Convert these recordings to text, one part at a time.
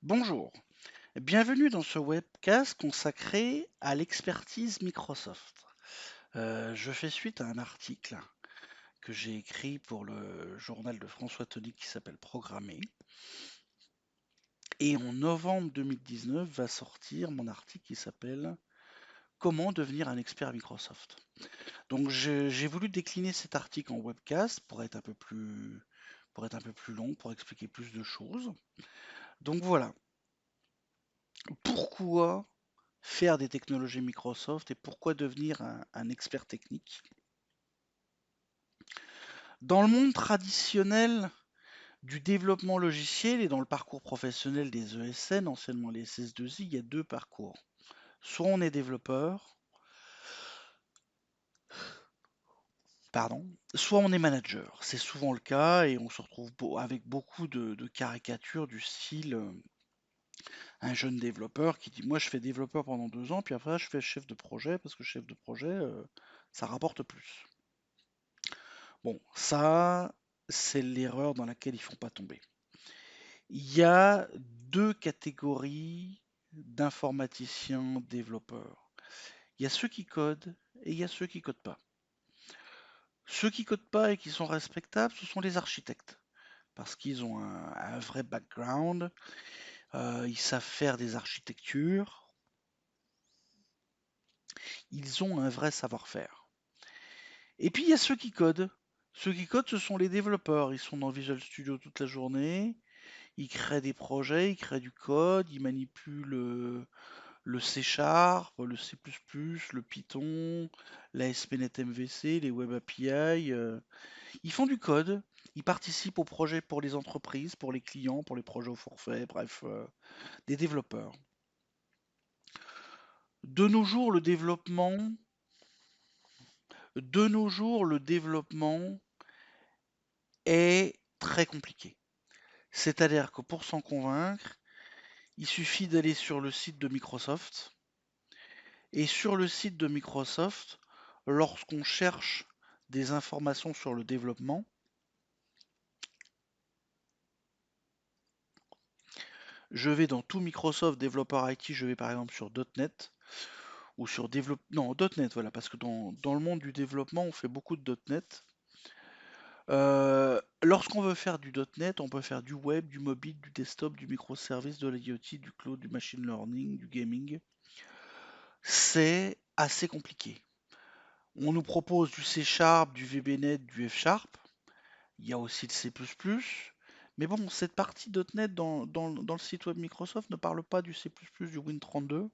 Bonjour, bienvenue dans ce webcast consacré à l'expertise Microsoft. Je fais suite à un article que j'ai écrit pour le journal de François Tonic qui s'appelle Programmer. Et en novembre 2019 va sortir mon article qui s'appelle Comment devenir un expert Microsoft. Donc j'ai voulu décliner cet article en webcast pour être un peu plus long, pour expliquer plus de choses. Donc voilà, pourquoi faire des technologies Microsoft et pourquoi devenir un expert technique. Dans le monde traditionnel du développement logiciel et dans le parcours professionnel des ESN, anciennement les SS2I, il y a deux parcours. Soit on est développeur, pardon, soit on est manager. C'est souvent le cas et on se retrouve avec beaucoup de caricatures du style un jeune développeur qui dit moi je fais développeur pendant 2 ans puis après je fais chef de projet parce que chef de projet ça rapporte plus. Bon, ça, c'est l'erreur dans laquelle il ne faut pas tomber. Il y a deux catégories d'informaticiens développeurs. Il y a ceux qui codent et il y a ceux qui codent pas. Ceux qui codent pas et qui sont respectables, ce sont les architectes. Parce qu'ils ont un vrai background, ils savent faire des architectures, ils ont un vrai savoir-faire. Et puis il y a ceux qui codent. Ceux qui codent, ce sont les développeurs. Ils sont dans Visual Studio toute la journée, ils créent des projets, ils créent du code, ils manipulent le C Sharp, le C++, le Python, la SPNet MVC, les Web API. Ils font du code, ils participent aux projets pour les entreprises, pour les clients, pour les projets au forfait, bref, des développeurs. De nos jours, le développement est très compliqué. C'est-à-dire que pour s'en convaincre, il suffit d'aller sur le site de Microsoft. Et sur le site de Microsoft, lorsqu'on cherche des informations sur le développement, je vais dans tout Microsoft développeur IT, je vais par exemple sur .NET ou sur non, .NET, voilà, parce que dans le monde du développement, on fait beaucoup de .NET. Lorsqu'on veut faire du .NET, on peut faire du web, du mobile, du desktop, du microservice, de l'IoT, du cloud, du machine learning, du gaming. C'est assez compliqué. On nous propose du C Sharp, du VBNet, du F Sharp. Il y a aussi le C++. Mais bon, cette partie .NET dans le site web Microsoft ne parle pas du C++, du Win32.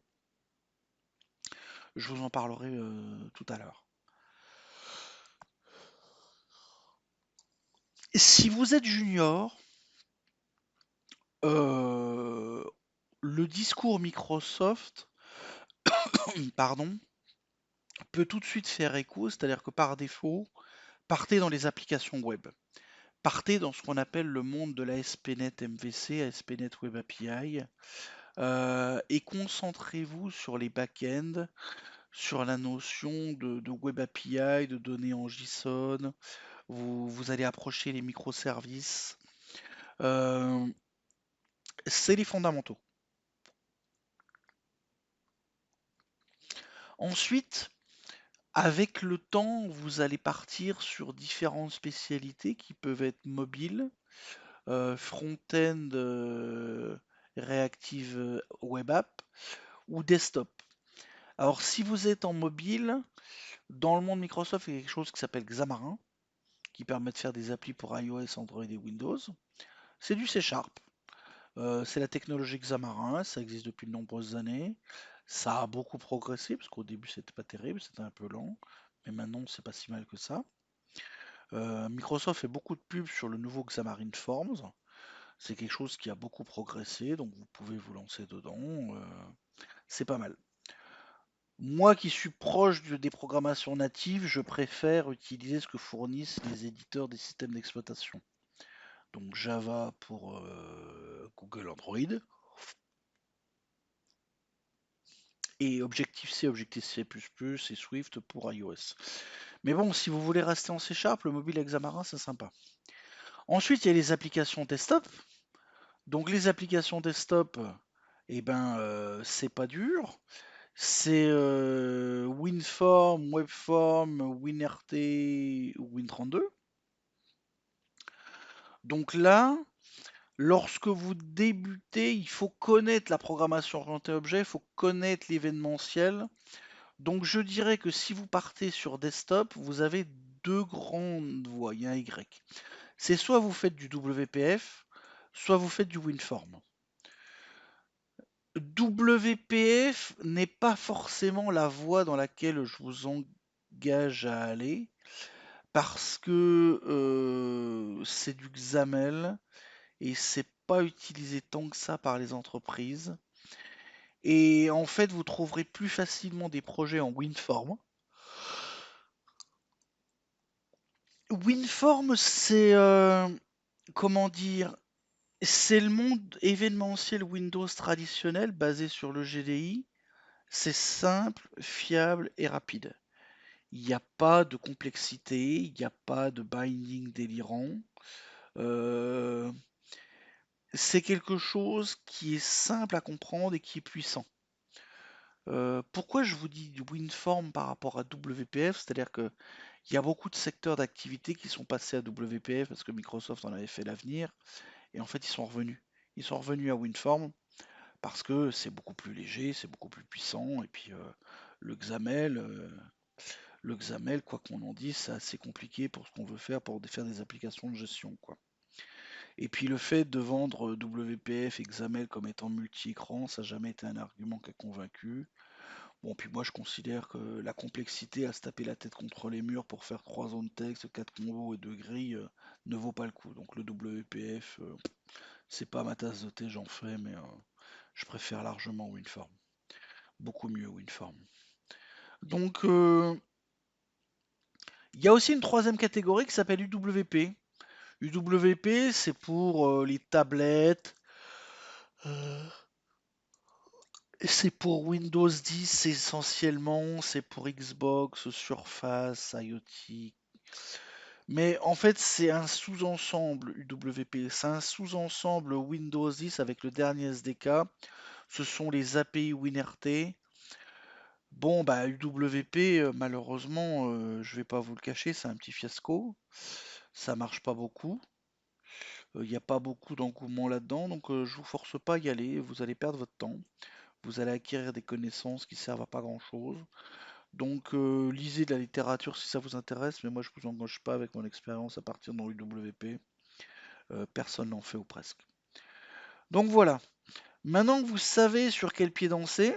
Je vous en parlerai tout à l'heure. Si vous êtes junior, euh, le discours Microsoft, pardon, peut tout de suite faire écho, c'est-à-dire que par défaut, partez dans les applications web. Partez dans ce qu'on appelle le monde de la SPNet MVC, SPNet Web API, et concentrez-vous sur les back-ends, sur la notion de Web API, de données en JSON. Vous allez approcher les microservices. Euh, c'est les fondamentaux. Ensuite, avec le temps, vous allez partir sur différentes spécialités qui peuvent être mobiles, front-end, Reactive Web App ou desktop. Alors, si vous êtes en mobile, dans le monde Microsoft, il y a quelque chose qui s'appelle Xamarin, qui permet de faire des applis pour iOS, Android et Windows. C'est du C Sharp. C'est la technologie Xamarin, ça existe depuis de nombreuses années. Ça a beaucoup progressé, parce qu'au début c'était pas terrible, c'était un peu lent, mais maintenant c'est pas si mal que ça. Microsoft fait beaucoup de pubs sur le nouveau Xamarin Forms. C'est quelque chose qui a beaucoup progressé, donc vous pouvez vous lancer dedans. C'est pas mal. Moi qui suis proche des programmations natives, je préfère utiliser ce que fournissent les éditeurs des systèmes d'exploitation. Donc Java pour Google Android et Objective-C, Objective-C++ et Swift pour iOS. Mais bon, si vous voulez rester en C Sharp, le mobile Xamarin, c'est sympa. Ensuite, il y a les applications desktop. Donc les applications desktop, eh ben, c'est pas dur. C'est WinForm, WebForm, WinRT ou Win32. Donc là, lorsque vous débutez, il faut connaître la programmation orientée objet, il faut connaître l'événementiel. Donc je dirais que si vous partez sur desktop, vous avez deux grandes voies, il y a un Y. C'est soit vous faites du WPF, soit vous faites du WinForm. WPF n'est pas forcément la voie dans laquelle je vous engage à aller, parce que c'est du XAML et c'est pas utilisé tant que ça par les entreprises. Et en fait, vous trouverez plus facilement des projets en WinForm. WinForm, c'est comment dire, c'est le monde événementiel Windows traditionnel basé sur le GDI. C'est simple, fiable et rapide. Il n'y a pas de complexité, il n'y a pas de binding délirant. Euh, c'est quelque chose qui est simple à comprendre et qui est puissant. Pourquoi je vous dis du WinForm par rapport à WPF? C'est-à-dire qu'il y a beaucoup de secteurs d'activité qui sont passés à WPF parce que Microsoft en avait fait l'avenir, et en fait ils sont revenus. Ils sont revenus à WinForm parce que c'est beaucoup plus léger, c'est beaucoup plus puissant, et puis le XAML, le XAML, quoi qu'on en dise, c'est assez compliqué pour ce qu'on veut faire, pour faire des applications de gestion, quoi. Et puis le fait de vendre WPF et XAML comme étant multi-écran, ça n'a jamais été un argument qui a convaincu. Bon, puis moi je considère que la complexité à se taper la tête contre les murs pour faire 3 zones texte, 4 combos et 2 grilles ne vaut pas le coup. Donc le WPF, c'est pas ma tasse de thé, j'en fais, mais je préfère largement WinForm. Beaucoup mieux WinForm. Donc il y a aussi une troisième catégorie qui s'appelle UWP. UWP, c'est pour les tablettes, euh, c'est pour Windows 10 essentiellement, c'est pour Xbox, Surface, IoT. Mais en fait, c'est un sous-ensemble UWP. C'est un sous-ensemble Windows 10 avec le dernier SDK. Ce sont les API WinRT. Bon, bah UWP, malheureusement, je vais pas vous le cacher, c'est un petit fiasco. Ça marche pas beaucoup. Il n'y a pas beaucoup d'engouement là-dedans, donc je vous force pas à y aller. Vous allez perdre votre temps. Vous allez acquérir des connaissances qui servent à pas grand-chose. Donc lisez de la littérature si ça vous intéresse, mais moi je vous engage pas avec mon expérience à partir dans l'UWP. Personne n'en fait ou presque. Donc voilà. Maintenant que vous savez sur quel pied danser,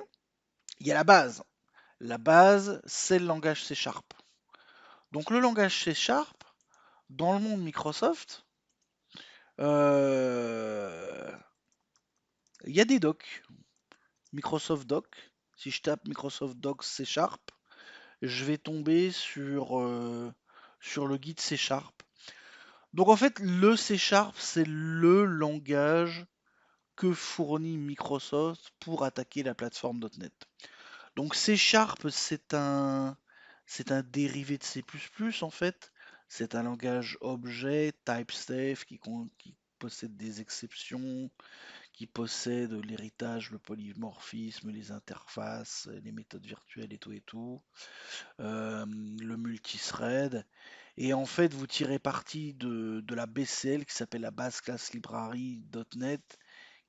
il y a la base. La base, c'est le langage C Sharp. Donc le langage C Sharp, dans le monde Microsoft, euh, il y a des docs. Microsoft Doc. Si je tape Microsoft Docs C Sharp, je vais tomber sur le guide C Sharp. Donc en fait, le C Sharp, c'est le langage que fournit Microsoft pour attaquer la plateforme .NET. Donc C Sharp, c'est un dérivé de C++ en fait. C'est un langage objet, type safe, qui possède des exceptions, qui possède l'héritage, le polymorphisme, les interfaces, les méthodes virtuelles et tout et tout, le multithread. Et en fait, vous tirez parti de la BCL qui s'appelle la Base Class Library .NET,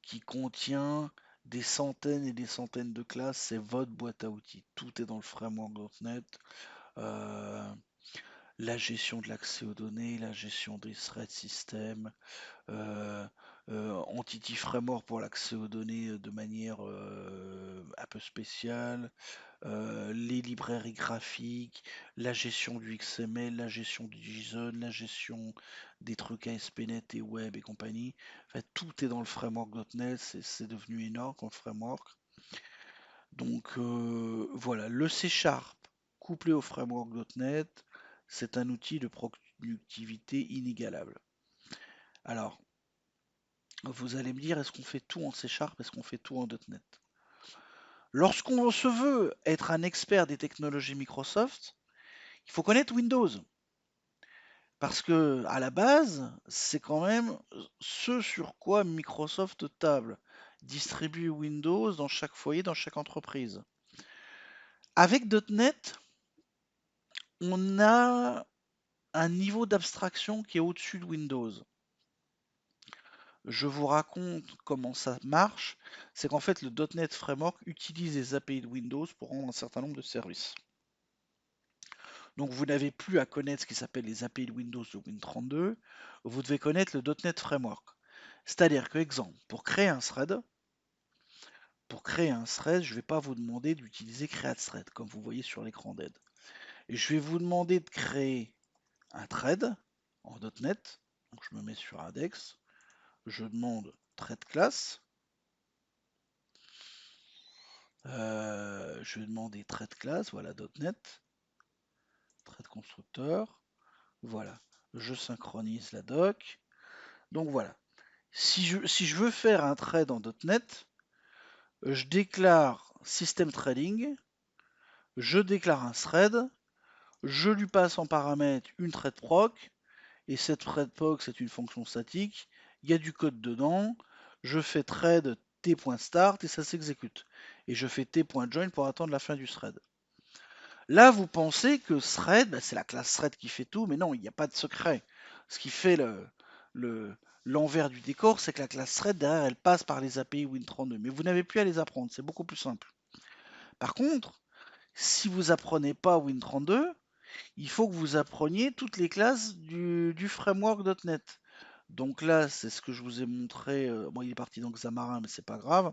qui contient des centaines et des centaines de classes. C'est votre boîte à outils. Tout est dans le framework .NET. Euh, la gestion de l'accès aux données, la gestion des thread systems, euh, Entity Framework pour l'accès aux données de manière un peu spéciale, les librairies graphiques, la gestion du XML, la gestion du JSON, la gestion des trucs ASP.NET et web et compagnie. En fait, tout est dans le framework .NET, c'est devenu énorme comme framework. Donc voilà, le C Sharp couplé au framework .NET, c'est un outil de productivité inégalable. Alors, vous allez me dire, est-ce qu'on fait tout en C Sharp, est-ce qu'on fait tout en .NET? Lorsqu'on se veut être un expert des technologies Microsoft, il faut connaître Windows. Parce que à la base, c'est quand même ce sur quoi Microsoft table. Distribuer Windows dans chaque foyer, dans chaque entreprise. Avec .NET, on a un niveau d'abstraction qui est au-dessus de Windows. Je vous raconte comment ça marche. C'est qu'en fait, le .NET Framework utilise les API de Windows pour rendre un certain nombre de services. Donc vous n'avez plus à connaître ce qui s'appelle les API de Windows de Win32, vous devez connaître le .NET Framework. C'est-à-dire que, exemple, pour créer un thread, je ne vais pas vous demander d'utiliser create_thread, comme vous voyez sur l'écran d'aide. Je vais vous demander de créer un thread en .NET. Donc je me mets sur index, je demande thread class, je vais demander thread class, voilà .NET, thread constructeur, voilà, je synchronise la doc. Donc voilà, si je veux faire un thread en .NET, je déclare system threading, je déclare un thread, je lui passe en paramètre une thread proc, et cette thread proc c'est une fonction statique, il y a du code dedans, je fais thread t.start et ça s'exécute. Et je fais t.join pour attendre la fin du thread. Là, vous pensez que thread, c'est la classe thread qui fait tout, mais non, il n'y a pas de secret. Ce qui fait l'envers du décor, c'est que la classe thread, derrière, elle passe par les API Win32. Mais vous n'avez plus à les apprendre, c'est beaucoup plus simple. Par contre, si vous apprenez pas Win32, il faut que vous appreniez toutes les classes du framework .NET. Donc là, c'est ce que je vous ai montré. Bon, il est parti dans Xamarin, mais c'est pas grave.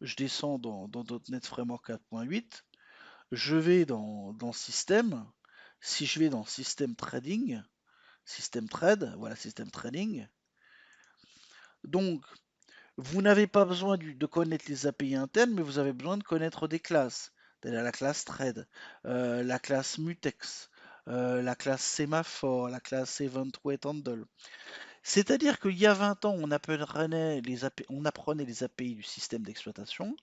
Je descends dans .NET Framework 4.8. Je vais dans Système. Si je vais dans System Trading, System Trade, voilà System Trading. Donc, vous n'avez pas besoin de connaître les API internes, mais vous avez besoin de connaître des classes. La classe Trade, la classe Mutex, la classe Sémaphore, la classe Event Wait Handle. C'est-à-dire qu'il y a 20 ans, on apprenait les API du système d'exploitation.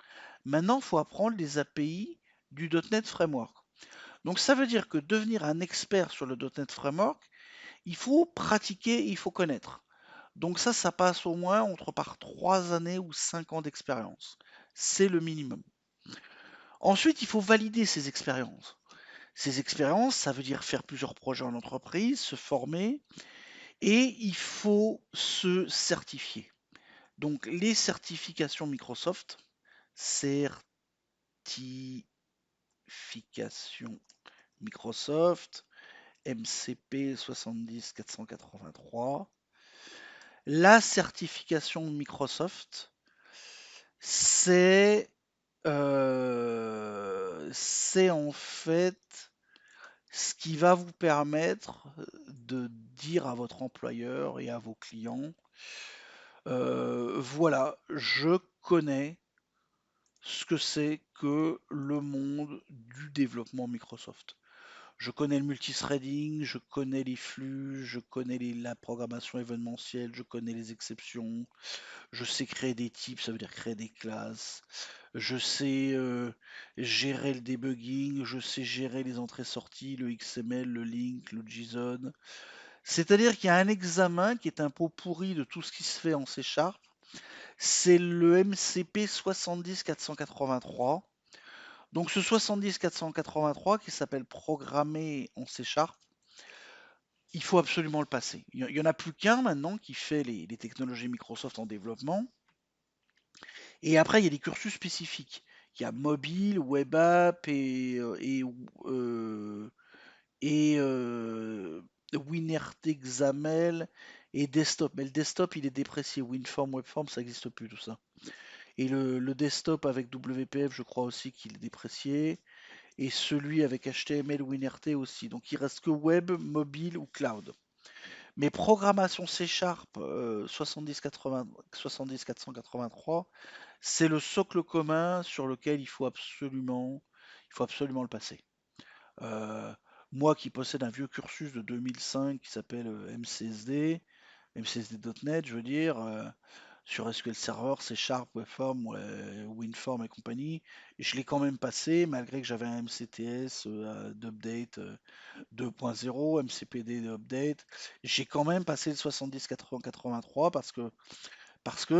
Maintenant, il faut apprendre les API du .NET Framework. Donc ça veut dire que devenir un expert sur le .NET Framework, il faut pratiquer, il faut connaître. Donc ça passe au moins entre par 3 années ou 5 ans d'expérience. C'est le minimum. Ensuite, il faut valider ces expériences. Ces expériences, ça veut dire faire plusieurs projets en entreprise, se former, et il faut se certifier. Donc les certifications Microsoft, certification Microsoft, MCP 70483. La certification Microsoft, c'est en fait ce qui va vous permettre de dire à votre employeur et à vos clients, voilà, je connais ce que c'est que le monde du développement Microsoft. Je connais le multithreading, je connais les flux, je connais la programmation événementielle, je connais les exceptions, je sais créer des types, ça veut dire créer des classes, je sais gérer le debugging, je sais gérer les entrées-sorties, le XML, le link, le JSON. C'est-à-dire qu'il y a un examen qui est un pot pourri de tout ce qui se fait en C#. C'est le MCP 70483. Donc ce 70483 qui s'appelle Programmer en C#, il faut absolument le passer. Il n'y en a plus qu'un maintenant qui fait les technologies Microsoft en développement. Et après, il y a des cursus spécifiques. Il y a mobile, web app WinRT XAML et desktop. Mais le desktop, il est déprécié. WinForm, Webform, ça n'existe plus tout ça. Et le desktop avec WPF, je crois aussi qu'il est déprécié. Et celui avec HTML WinRT aussi. Donc il reste que web, mobile ou cloud. Mais programmation C Sharp 70 483, c'est le socle commun sur lequel il faut absolument le passer. Euh, Moi qui possède un vieux cursus de 2005 qui s'appelle MCSD, MCSD.NET, je veux dire, sur SQL Server, C Sharp, Webform, WinForm et compagnie. Je l'ai quand même passé, malgré que j'avais un MCTS d'update 2.0, MCPD d'update. J'ai quand même passé le 70 80 83 parce que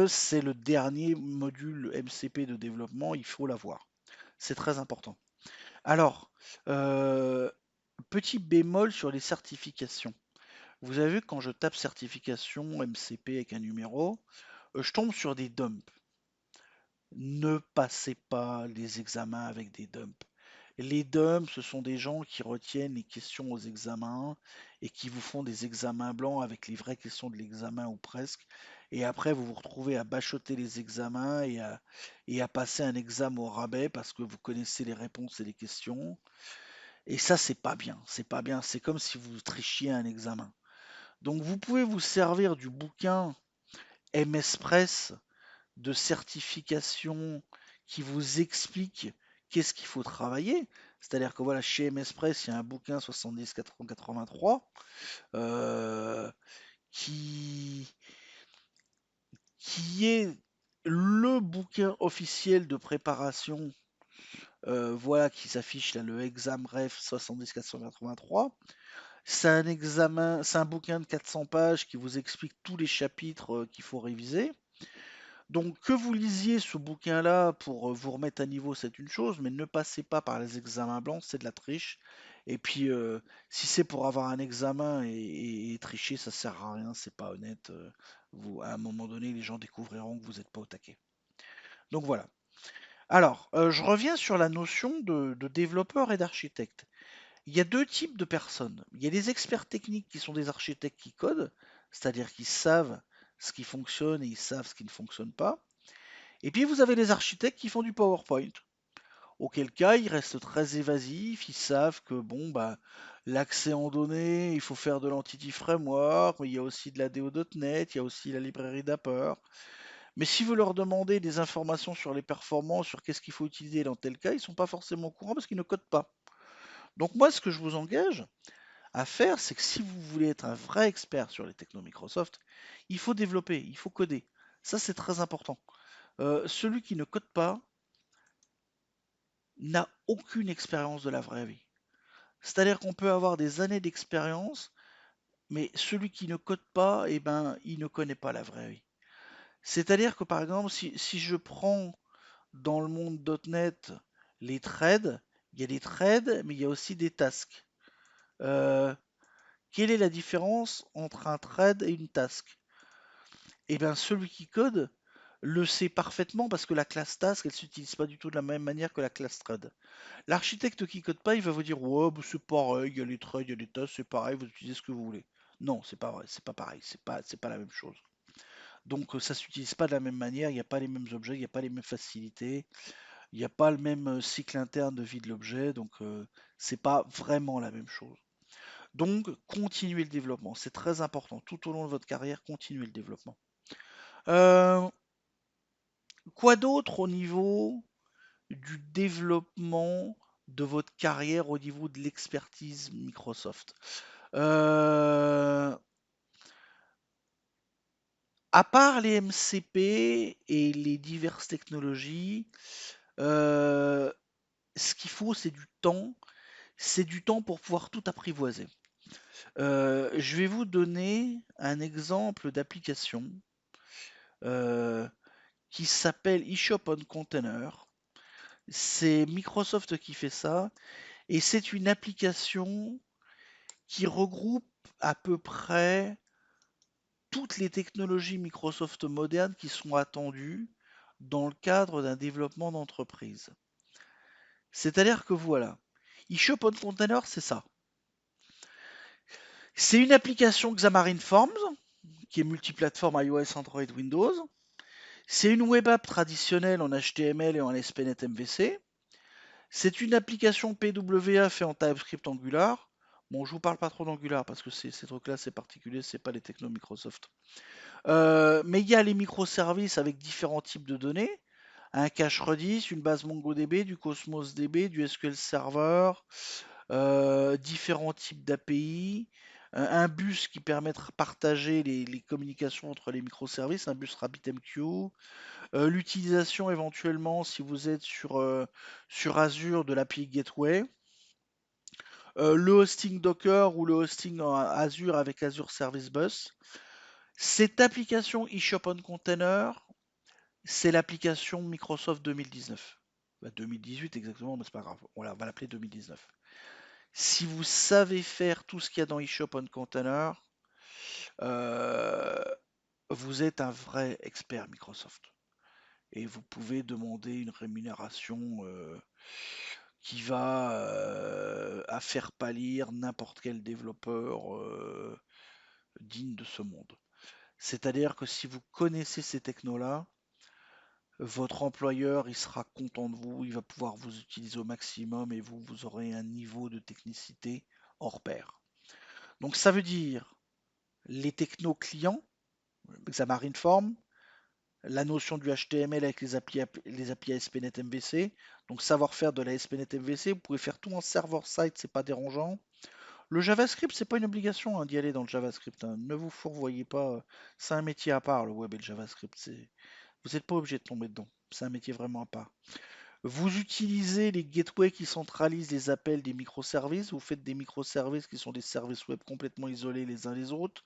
c'est le dernier module MCP de développement, il faut l'avoir. C'est très important. Alors, euh, petit bémol sur les certifications. Vous avez vu que quand je tape certification MCP avec un numéro, je tombe sur des dumps. Ne passez pas les examens avec des dumps. Les dumps, ce sont des gens qui retiennent les questions aux examens et qui vous font des examens blancs avec les vraies questions de l'examen ou presque. Et après, vous vous retrouvez à bachoter les examens et à passer un examen au rabais parce que vous connaissez les réponses et les questions. Et ça, c'est pas bien. C'est pas bien. C'est comme si vous trichiez un examen. Donc, vous pouvez vous servir du bouquin MS Press de certification qui vous explique qu'est-ce qu'il faut travailler. C'est-à-dire que voilà, chez MS Press, il y a un bouquin 70 80 83 euh, qui, qui est le bouquin officiel de préparation, voilà, qui s'affiche là, le exam ref 70 483. C'est un examen, c'est un bouquin de 400 pages qui vous explique tous les chapitres qu'il faut réviser. Donc que vous lisiez ce bouquin-là pour vous remettre à niveau, c'est une chose, mais ne passez pas par les examens blancs, c'est de la triche. Et puis, si c'est pour avoir un examen et tricher, ça sert à rien, c'est pas honnête. À un moment donné, les gens découvriront que vous n'êtes pas au taquet. Donc voilà. Alors, je reviens sur la notion de développeur et d'architecte. Il y a deux types de personnes. Il y a les experts techniques qui sont des architectes qui codent, c'est-à-dire qu'ils savent ce qui fonctionne et ils savent ce qui ne fonctionne pas. Et puis vous avez les architectes qui font du PowerPoint. Auquel cas, ils restent très évasifs, ils savent que bon bah l'accès en données, il faut faire de l'Entity Framework, mais il y a aussi de la DO.NET, il y a aussi la librairie Dapper. Mais si vous leur demandez des informations sur les performances, sur qu'est-ce qu'il faut utiliser dans tel cas, ils ne sont pas forcément au courant parce qu'ils ne codent pas. Donc moi, ce que je vous engage à faire, c'est que si vous voulez être un vrai expert sur les technos Microsoft, il faut développer, il faut coder. Ça, c'est très important. Celui qui ne code pas, n'a aucune expérience de la vraie vie. C'est-à-dire qu'on peut avoir des années d'expérience, mais celui qui ne code pas, eh ben, il ne connaît pas la vraie vie. C'est-à-dire que par exemple, si je prends dans le monde .NET les threads, il y a des threads, mais il y a aussi des tasks. Euh, Quelle est la différence entre un thread et une task? Eh bien, celui qui code le sait parfaitement parce que la classe task, elle s'utilise pas du tout de la même manière que la classe thread. L'architecte qui code pas, il va vous dire ouais, bah, c'est pareil, il y a les traits, il y a les tasks, c'est pareil, vous utilisez ce que vous voulez. Non, c'est pas vrai, c'est pas pareil, c'est pas la même chose. Donc ça s'utilise pas de la même manière, il n'y a pas les mêmes objets, il n'y a pas les mêmes facilités, il n'y a pas le même cycle interne de vie de l'objet, donc c'est pas vraiment la même chose. Donc continuez le développement, c'est très important. Tout au long de votre carrière, continuez le développement. Euh, quoi d'autre au niveau du développement de votre carrière au niveau de l'expertise Microsoft. Euh, à part les MCP et les diverses technologies, euh, ce qu'il faut, c'est du temps. C'est du temps pour pouvoir tout apprivoiser. Je vais vous donner un exemple d'application euh, qui s'appelle eShop on Container. C'est Microsoft qui fait ça et c'est une application qui regroupe à peu près toutes les technologies Microsoft modernes qui sont attendues dans le cadre d'un développement d'entreprise. C'est-à-dire que voilà, eShop on Container, c'est ça. C'est une application Xamarin Forms qui est multiplateforme iOS, Android, Windows. C'est une web app traditionnelle en HTML et en ASP.NET MVC. C'est une application PWA fait en TypeScript Angular. Bon, je vous parle pas trop d'Angular parce que ces trucs-là, c'est particulier, c'est pas les technos Microsoft. Mais il y a les microservices avec différents types de données. Un cache Redis, une base MongoDB, du Cosmos DB, du SQL Server, différents types d'API. un bus qui permet de partager les communications entre les microservices, un bus RabbitMQ, l'utilisation éventuellement, si vous êtes sur Azure, de l'API Gateway, le hosting Docker ou le hosting en Azure avec Azure Service Bus. Cette application eShop on Container, c'est l'application Microsoft 2019. 2018 exactement, mais c'est pas grave. On va l'appeler 2019. Si vous savez faire tout ce qu'il y a dans eShop on Container, euh, vous êtes un vrai expert Microsoft. Et vous pouvez demander une rémunération qui va à faire pâlir n'importe quel développeur digne de ce monde. C'est-à-dire que si vous connaissez ces technos-là, votre employeur, il sera content de vous, il va pouvoir vous utiliser au maximum et vous aurez un niveau de technicité hors pair. Donc ça veut dire les technos clients, Xamarin Form, la notion du HTML avec les API ASP.NET MVC, donc savoir faire de la ASP.NET MVC, vous pouvez faire tout en server-side, c'est pas dérangeant. Le JavaScript, c'est pas une obligation d'y aller dans le JavaScript, hein. Ne vous fourvoyez pas, c'est un métier à part le web et le JavaScript. Vous n'êtes pas obligé de tomber dedans, c'est un métier vraiment à part. Vous utilisez les gateways qui centralisent les appels des microservices. Vous faites des microservices qui sont des services web complètement isolés les uns les autres.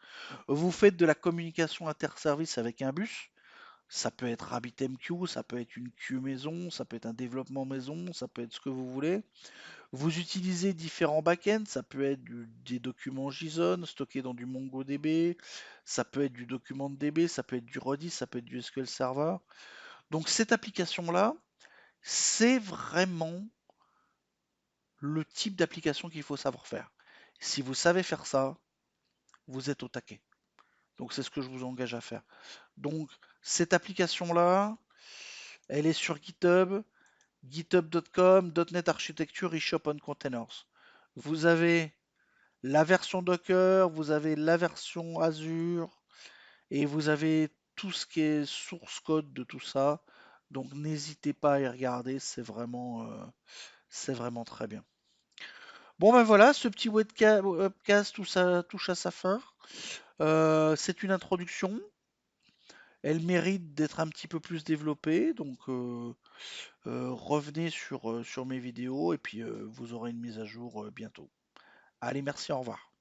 Vous faites de la communication inter-service avec un bus. Ça peut être RabbitMQ, ça peut être une queue maison, ça peut être un développement maison, ça peut être ce que vous voulez. Vous utilisez différents backends, ça peut être des documents JSON stockés dans du MongoDB, ça peut être du document de DB, ça peut être du Redis, ça peut être du SQL Server. Donc cette application-là, c'est vraiment le type d'application qu'il faut savoir faire. Si vous savez faire ça, vous êtes au taquet. Donc c'est ce que je vous engage à faire. Donc cette application-là, elle est sur GitHub, github.com, .NET Architecture eShop on Containers. Vous avez la version Docker, vous avez la version Azure, et vous avez tout ce qui est source code de tout ça. Donc n'hésitez pas à y regarder, c'est vraiment très bien. Bon ben voilà, ce petit webcast touche à sa fin. C'est une introduction. Elle mérite d'être un petit peu plus développée, donc revenez sur mes vidéos et puis vous aurez une mise à jour bientôt. Allez, merci, au revoir.